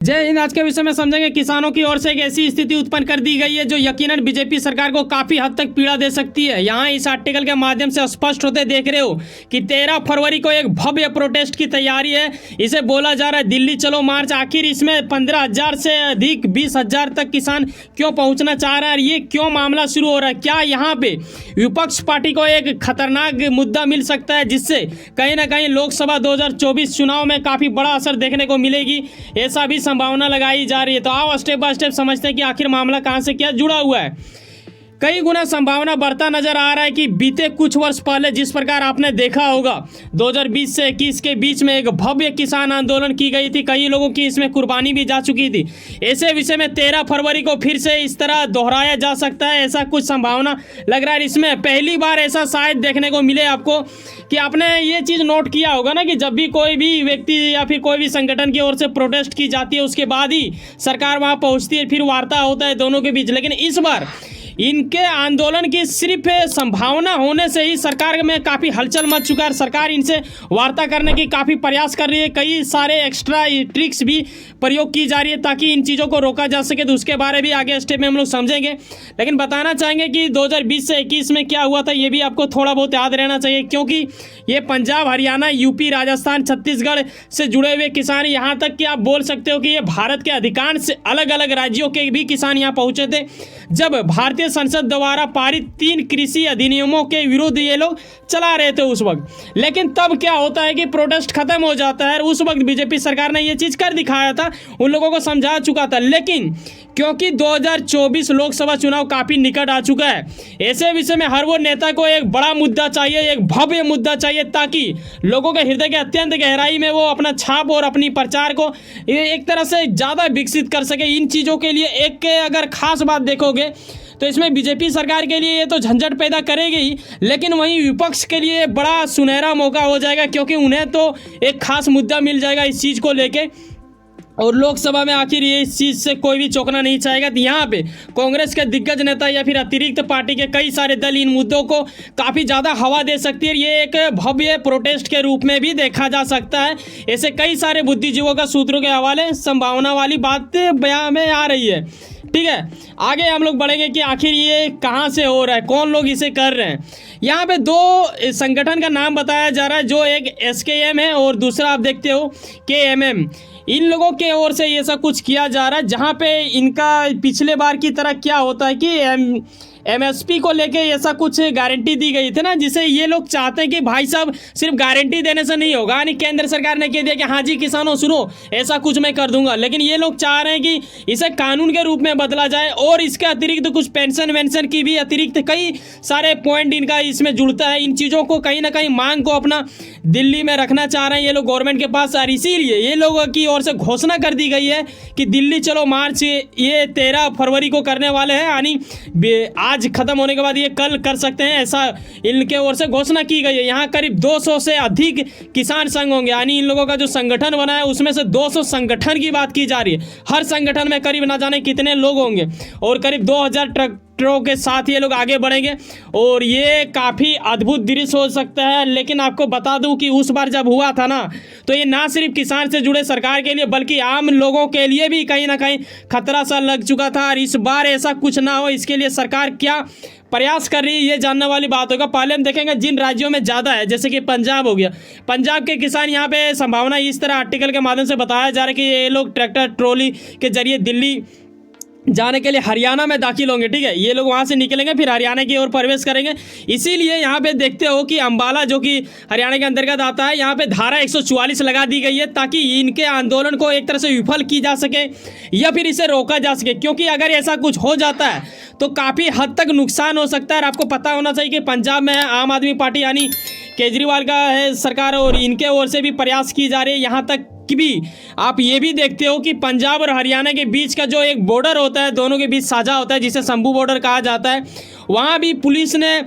जय हिंद। आज के विषय में समझेंगे किसानों की ओर से एक ऐसी स्थिति उत्पन्न कर दी गई है जो यकीनन बीजेपी सरकार को काफी हद तक पीड़ा दे सकती है। यहाँ इस आर्टिकल के माध्यम से स्पष्ट होते देख रहे हो कि 13 फरवरी को एक भव्य प्रोटेस्ट की तैयारी है। इसे बोला जा रहा है दिल्ली चलो मार्च। आखिर इसमें 15,000 से अधिक 20,000 तक किसान क्यों पहुंचना चाह रहा है, ये क्यों मामला शुरू हो रहा है? क्या यहाँ पे विपक्ष पार्टी को एक खतरनाक मुद्दा मिल सकता है जिससे कहीं ना कहीं लोकसभा 2024 चुनाव में काफी बड़ा असर देखने को मिलेगी? ऐसा भी संभावना लगाई जा रही है। तो आओ स्टेप बाय स्टेप समझते हैं कि आखिर मामला कहां से क्या जुड़ा हुआ है। कई गुना संभावना बढ़ता नजर आ रहा है कि बीते कुछ वर्ष पहले जिस प्रकार आपने देखा होगा 2020 से 21 के बीच में एक भव्य किसान आंदोलन की गई थी, कई लोगों की इसमें कुर्बानी भी जा चुकी थी। ऐसे विषय में 13 फरवरी को फिर से इस तरह दोहराया जा सकता है, ऐसा कुछ संभावना लग रहा है। इसमें पहली बार ऐसा शायद देखने को मिले आपको कि आपने ये चीज़ नोट किया होगा ना कि जब भी कोई भी व्यक्ति या फिर कोई भी संगठन की ओर से प्रोटेस्ट की जाती है उसके बाद ही सरकार वहाँ पहुँचती है, फिर वार्ता होता है दोनों के बीच। लेकिन इस बार इनके आंदोलन की सिर्फ संभावना होने से ही सरकार में काफ़ी हलचल मच चुका है। सरकार इनसे वार्ता करने की काफ़ी प्रयास कर रही है, कई सारे एक्स्ट्रा ट्रिक्स भी प्रयोग की जा रही है ताकि इन चीज़ों को रोका जा सके। तो उसके बारे में आगे स्टेप में हम लोग समझेंगे, लेकिन बताना चाहेंगे कि 2020 से 21 में क्या हुआ था ये भी आपको थोड़ा बहुत याद रहना चाहिए, क्योंकि ये पंजाब, हरियाणा, यूपी, राजस्थान, छत्तीसगढ़ से जुड़े हुए किसान, यहाँ तक कि आप बोल सकते हो कि ये भारत के अधिकांश अलग अलग राज्यों के भी किसान यहाँ पहुँचे थे जब भारतीय संसद द्वारा पारित 3 कृषि अधिनियमों के विरुद्ध ये लोग चला रहे थे उस वक्त। लेकिन तब क्या होता है कि प्रोटेस्ट खत्म हो जाता है। उस वक्त बीजेपी सरकार ने ये चीज़ कर दिखाया था, उन लोगों को समझा चुका था। लेकिन क्योंकि 2024 लोकसभा चुनाव काफ़ी निकट आ चुका है, ऐसे विषय में हर वो नेता को एक बड़ा मुद्दा चाहिए, एक भव्य मुद्दा चाहिए ताकि लोगों के हृदय के अत्यंत गहराई में वो अपना छाप और अपनी प्रचार को एक तरह से ज़्यादा विकसित कर सके। इन चीज़ों के लिए एक अगर खास बात देखोगे तो इसमें बीजेपी सरकार के लिए ये तो झंझट पैदा करेगी ही, लेकिन वहीं विपक्ष के लिए बड़ा सुनहरा मौका हो जाएगा, क्योंकि उन्हें तो एक खास मुद्दा मिल जाएगा इस चीज़ को लेके। और लोकसभा में आखिर ये इस चीज़ से कोई भी चौंकना नहीं चाहेगा। तो यहाँ पे कांग्रेस के दिग्गज नेता या फिर अतिरिक्त पार्टी के कई सारे दल इन मुद्दों को काफ़ी ज़्यादा हवा दे सकती है। ये एक भव्य प्रोटेस्ट के रूप में भी देखा जा सकता है। ऐसे कई सारे बुद्धिजीवों का सूत्रों के हवाले संभावना वाली बात बयां में आ रही है। ठीक है, आगे हम लोग बढ़ेंगे कि आखिर ये कहाँ से हो रहा है, कौन लोग इसे कर रहे हैं। यहाँ पे 2 संगठन का नाम बताया जा रहा है, जो एक SKM है और दूसरा आप देखते हो KMM। इन लोगों के ओर से ये सब कुछ किया जा रहा है, जहाँ पे इनका पिछले बार की तरह क्या होता है कि MSP को लेके ऐसा कुछ गारंटी दी गई थी ना, जिसे ये लोग चाहते हैं कि भाई साहब सिर्फ गारंटी देने से नहीं होगा। यानी केंद्र सरकार ने कह दिया कि हाँ जी किसानों सुनो ऐसा कुछ मैं कर दूंगा, लेकिन ये लोग चाह रहे हैं कि इसे कानून के रूप में बदला जाए और इसके अतिरिक्त कुछ पेंशन वेंशन की भी अतिरिक्त कई सारे पॉइंट इनका इसमें जुड़ता है। इन चीज़ों को कहीं ना कहीं मांग को अपना दिल्ली में रखना चाह रहे हैं ये लोग गवर्नमेंट के पास, और इसीलिए ये लोगों की ओर से घोषणा कर दी गई है कि दिल्ली चलो मार्च ये 13 फरवरी को करने वाले हैं। यानी आज खत्म होने के बाद ये कल कर सकते हैं, ऐसा इनके ओर से घोषणा की गई है। यहाँ करीब 200 से अधिक किसान संघ होंगे, यानी इन लोगों का जो संगठन बना है उसमें से 200 संगठन की बात की जा रही है। हर संगठन में करीब ना जाने कितने लोग होंगे और करीब 2000 ट्रैक्टरों के साथ ये लोग आगे बढ़ेंगे और ये काफ़ी अद्भुत दृश्य हो सकता है। लेकिन आपको बता दूं कि उस बार जब हुआ था ना, तो ये ना सिर्फ किसान से जुड़े सरकार के लिए बल्कि आम लोगों के लिए भी कहीं ना कहीं खतरा सा लग चुका था। और इस बार ऐसा कुछ ना हो, इसके लिए सरकार क्या प्रयास कर रही है ये जानने वाली बात होगा। पहले हम देखेंगे जिन राज्यों में ज़्यादा है, जैसे कि पंजाब हो गया, पंजाब के किसान यहाँ पे संभावना इस तरह आर्टिकल के माध्यम से बताया जा रहा है कि ये लोग ट्रैक्टर ट्रॉली के जरिए दिल्ली जाने के लिए हरियाणा में दाखिल होंगे। ठीक है, ये लोग वहाँ से निकलेंगे फिर हरियाणा की ओर प्रवेश करेंगे। इसीलिए यहाँ पे देखते हो कि अंबाला जो कि हरियाणा के अंतर्गत आता है, यहाँ पे धारा 144 लगा दी गई है ताकि इनके आंदोलन को एक तरह से विफल की जा सके या फिर इसे रोका जा सके, क्योंकि अगर ऐसा कुछ हो जाता है तो काफ़ी हद तक नुकसान हो सकता है। और आपको पता होना चाहिए कि पंजाब में आम आदमी पार्टी यानी केजरीवाल का है सरकार और इनके ओर से भी प्रयास की जा रही है। यहाँ तक कि भी आप ये भी देखते हो कि पंजाब और हरियाणा के बीच का जो एक बॉर्डर होता है, दोनों के बीच साझा होता है जिसे शंभू बॉर्डर कहा जाता है, वहाँ भी पुलिस ने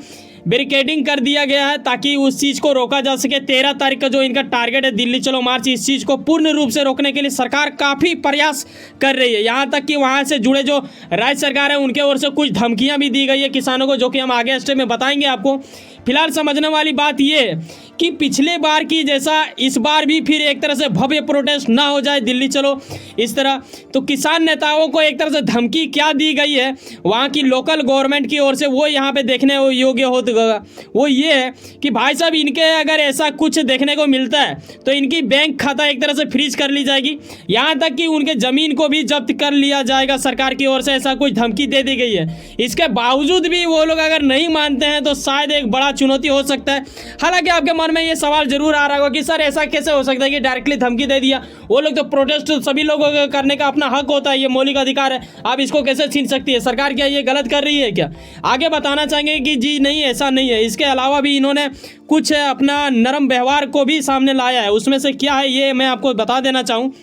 बैरिकेडिंग कर दिया गया है ताकि उस चीज़ को रोका जा सके। 13 तारीख का जो इनका टारगेट है दिल्ली चलो मार्च, इस चीज़ को पूर्ण रूप से रोकने के लिए सरकार काफ़ी प्रयास कर रही है। यहाँ तक कि वहाँ से जुड़े जो राज्य सरकार है उनके ओर से कुछ धमकियाँ भी दी गई है किसानों को, जो कि हम आगे स्टेप में बताएंगे आपको। फिलहाल समझने वाली बात ये है कि पिछले बार की जैसा इस बार भी फिर एक तरह से भव्य प्रोटेस्ट ना हो जाए दिल्ली चलो इस तरह। तो किसान नेताओं को एक तरह से धमकी क्या दी गई है वहाँ की लोकल गवर्नमेंट की ओर से, वो यहाँ पे देखने योग्य होगा। वो ये है कि भाई साहब इनके अगर ऐसा कुछ देखने को मिलता है तो इनकी बैंक खाता एक तरह से फ्रीज कर ली जाएगी, यहाँ तक कि उनके ज़मीन को भी जब्त कर लिया जाएगा सरकार की ओर से, ऐसा कुछ धमकी दे दी गई है। इसके बावजूद भी वो लोग अगर नहीं मानते हैं तो शायद एक बड़ा चुनौती हो सकता है। हालांकि आपके मन में ये सवाल जरूर आ रहा होगा कि सर ऐसा कैसे हो सकता है कि डायरेक्टली धमकी दे दिया, वो लोग तो प्रोटेस्ट सभी लोगों को करने का अपना हक होता है, ये मौलिक अधिकार है, आप इसको कैसे छीन सकती है सरकार? क्या ये गलत कर रही है क्या? आगे बताना चाहेंगे कि जी नहीं, ऐसा नहीं है। इसके अलावा भी इन्होंने कुछ अपना नरम व्यवहार को भी सामने लाया है, उसमें से क्या है ये मैं आपको बता देना चाहूँ।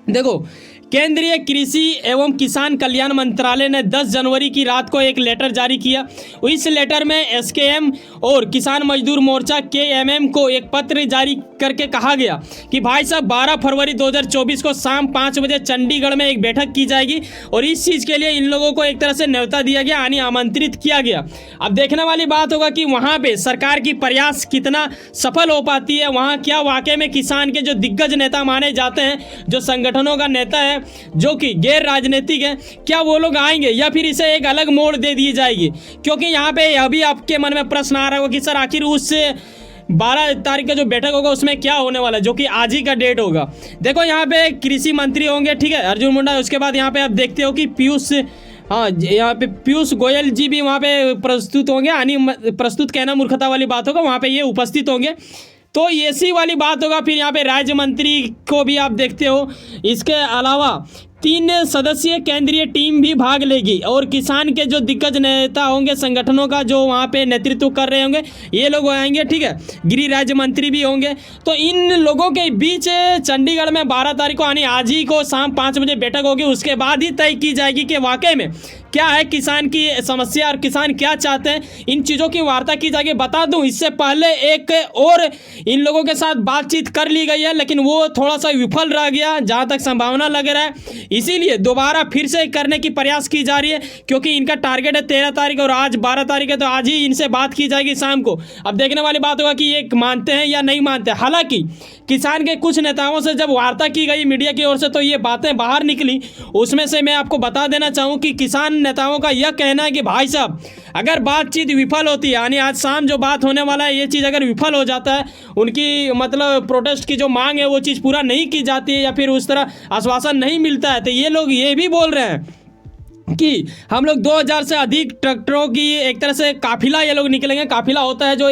देखो, केंद्रीय कृषि एवं किसान कल्याण मंत्रालय ने 10 जनवरी की रात को एक लेटर जारी किया। इस लेटर में एसकेएम और किसान मजदूर मोर्चा केएमएम को एक पत्र जारी करके कहा गया कि भाई साहब 12 फरवरी 2024 को शाम 5 बजे चंडीगढ़ में एक बैठक की जाएगी और इस चीज़ के लिए इन लोगों को एक तरह से न्योता दिया गया, यानी आमंत्रित किया गया। अब देखने वाली बात होगा कि वहाँ पर सरकार की प्रयास कितना सफल हो पाती है, वहाँ क्या वाकई में किसान के जो दिग्गज नेता माने जाते हैं, जो संगठनों का नेता है जो कि गैर राजनीतिक है, क्या वो लोग आएंगे या फिर इसे एक अलग मोड़ दे दी जाएगी? क्योंकि यहाँ पे अभी आपके मन में प्रश्न आ रहा होगा कि सर आखिर उस 12 तारीख का जो बैठक होगा उसमें क्या होने वाला है, जो कि आज ही का डेट होगा। देखो यहाँ पे कृषि मंत्री होंगे, ठीक है, अर्जुन मुंडा। उसके बाद यहाँ पे आप देखते हो कि यहाँ पे पीयूष गोयल जी भी वहाँ पे प्रस्तुत होंगे, यानी प्रस्तुत कहना मूर्खता वाली बात होगा, वहाँ पे ये उपस्थित होंगे। तो ऐसी वाली बात होगा। फिर यहाँ पे राज्य मंत्री को भी आप देखते हो। इसके अलावा 3 सदस्यीय केंद्रीय टीम भी भाग लेगी और किसान के जो दिग्गज नेता होंगे संगठनों का जो वहाँ पे नेतृत्व कर रहे होंगे ये लोग आएंगे, ठीक है, गृह राज्य मंत्री भी होंगे। तो इन लोगों के बीच चंडीगढ़ में 12 तारीख को यानी आज ही को शाम 5 बजे बैठक होगी। उसके बाद ही तय की जाएगी कि वाकई में क्या है किसान की समस्या और किसान क्या चाहते हैं, इन चीज़ों की वार्ता की जाएगी। बता दूं इससे पहले एक और इन लोगों के साथ बातचीत कर ली गई है, लेकिन वो थोड़ा सा विफल रह गया जहाँ तक संभावना लग रहा है। इसीलिए दोबारा फिर से करने की प्रयास की जा रही है, क्योंकि इनका टारगेट है 13 तारीख और आज 12 तारीख है, तो आज ही इनसे बात की जाएगी शाम को। अब देखने वाली बात होगा कि ये मानते हैं या नहीं मानते। हालांकि किसान के कुछ नेताओं से जब वार्ता की गई मीडिया की ओर से तो ये बातें बाहर निकली। उसमें से मैं आपको बता देना चाहूँ कि किसान नेताओं का यह कहना है कि भाई साहब अगर बातचीत विफल होती है, यानी आज शाम जो बात होने वाला है ये चीज़ अगर विफल हो जाता है, उनकी मतलब प्रोटेस्ट की जो मांग है वो चीज़ पूरा नहीं की जाती है या फिर उस तरह आश्वासन नहीं मिलता है, तो ये लोग ये भी बोल रहे हैं कि हम लोग 2000 से अधिक ट्रैक्टरों की एक तरह से काफिला ये लोग निकलेंगे। काफिला होता है जो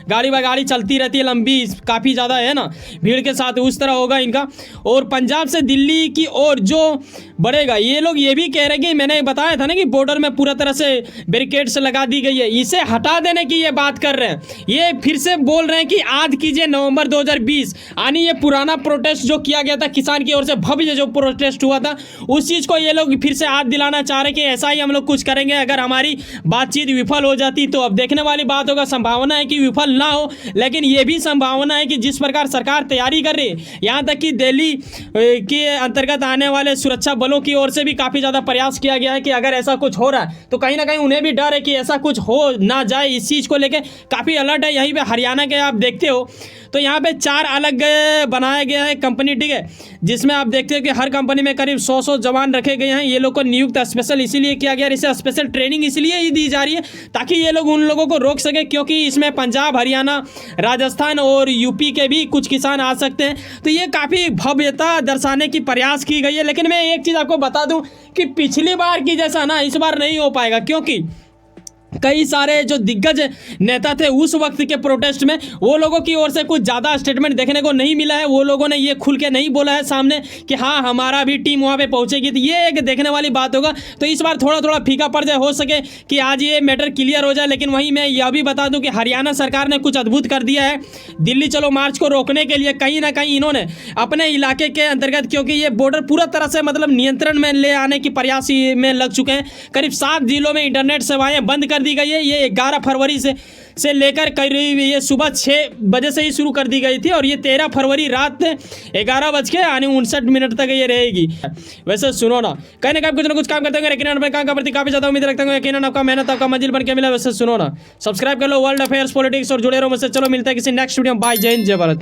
गाड़ी बाय गाड़ी चलती रहती है, लंबी काफ़ी ज़्यादा है ना भीड़ के साथ, उस तरह होगा इनका। और पंजाब से दिल्ली की ओर जो बढ़ेगा, ये लोग ये भी कह रहे हैं कि मैंने बताया था ना कि बॉर्डर में पूरा तरह से बैरिकेड्स लगा दी गई है, इसे हटा देने की ये बात कर रहे हैं। ये फिर से बोल रहे हैं कि आज कीजिए नवंबर 2020, यानी ये पुराना प्रोटेस्ट जो किया गया था किसान की ओर से, भव्य जो प्रोटेस्ट हुआ था, उस चीज़ को ये लोग फिर से आज दिलाना चाह रहे हैं कि ऐसा ही हम लोग कुछ करेंगे अगर हमारी बातचीत विफल हो जाती। तो अब देखने वाली बात होगा, संभावना है कि विफल ना हो, लेकिन ये भी संभावना है कि जिस प्रकार सरकार तैयारी कर रही है, यहाँ तक कि दिल्ली के अंतर्गत आने वाले सुरक्षा बलों की ओर से भी काफ़ी ज़्यादा प्रयास किया गया है कि अगर ऐसा कुछ हो रहा है तो कहीं ना कहीं उन्हें भी डर है कि ऐसा कुछ हो ना जाए। इस चीज़ को लेकर काफ़ी अलर्ट है। यहीं पे हरियाणा के आप देखते हो तो यहाँ पे 4 अलग बनाया गया है कंपनी, ठीक है, जिसमें आप देखते हो कि हर कंपनी में करीब 100 जवान रखे गए हैं। ये लोग को नियुक्त स्पेशल इसीलिए किया गया, इसे स्पेशल ट्रेनिंग इसलिए ही दी जा रही है ताकि ये लोग उन लोगों को रोक सके, क्योंकि इसमें पंजाब, हरियाणा, राजस्थान और यूपी के भी कुछ किसान आ सकते हैं। तो ये काफ़ी भव्यता दर्शाने की प्रयास की गई है। लेकिन मैं एक चीज़ आपको बता दूं कि पिछली बार की जैसा ना इस बार नहीं हो पाएगा, क्योंकि कई सारे जो दिग्गज नेता थे उस वक्त के प्रोटेस्ट में, वो लोगों की ओर से कुछ ज़्यादा स्टेटमेंट देखने को नहीं मिला है। वो लोगों ने ये खुल के नहीं बोला है सामने कि हाँ हमारा भी टीम वहाँ पे पहुँचेगी। तो ये एक देखने वाली बात होगा। तो इस बार थोड़ा थोड़ा फीका पड़ जाए, हो सके कि आज ये मैटर क्लियर हो जाए। लेकिन वहीं मैं यह भी बता दूँ कि हरियाणा सरकार ने कुछ अद्भुत कर दिया है दिल्ली चलो मार्च को रोकने के लिए। कहीं ना कहीं इन्होंने अपने इलाके के अंतर्गत, क्योंकि ये बॉर्डर पूरा तरह से मतलब नियंत्रण में ले आने की प्रयास में लग चुके हैं, करीब 7 जिलों में इंटरनेट सेवाएँ बंद कर दी गई है। ये 11 फरवरी से लेकर करीब ये सुबह 6 बजे से ही शुरू कर दी गई थी और ये 13 फरवरी रात 11:59 तक ये रहेगी। वैसे सुनो ना, कहीं ना कहीं कुछ ना कुछ काम करते होंगे, लेकिन अपने काम का प्रति काफी ज्यादा उम्मीद रखते होंगे। यकीनन आपका मेहनत आपका मंजिल बन के मिला। वैसे सुनो ना, सब्सक्राइब कर लो वर्ल्ड अफेयर्स पॉलिटिक्स और जुड़े रहो मुझसे। चलो मिलता है किसी नेक्स्ट वीडियो में। बाय, जय हिंद, जय भारत।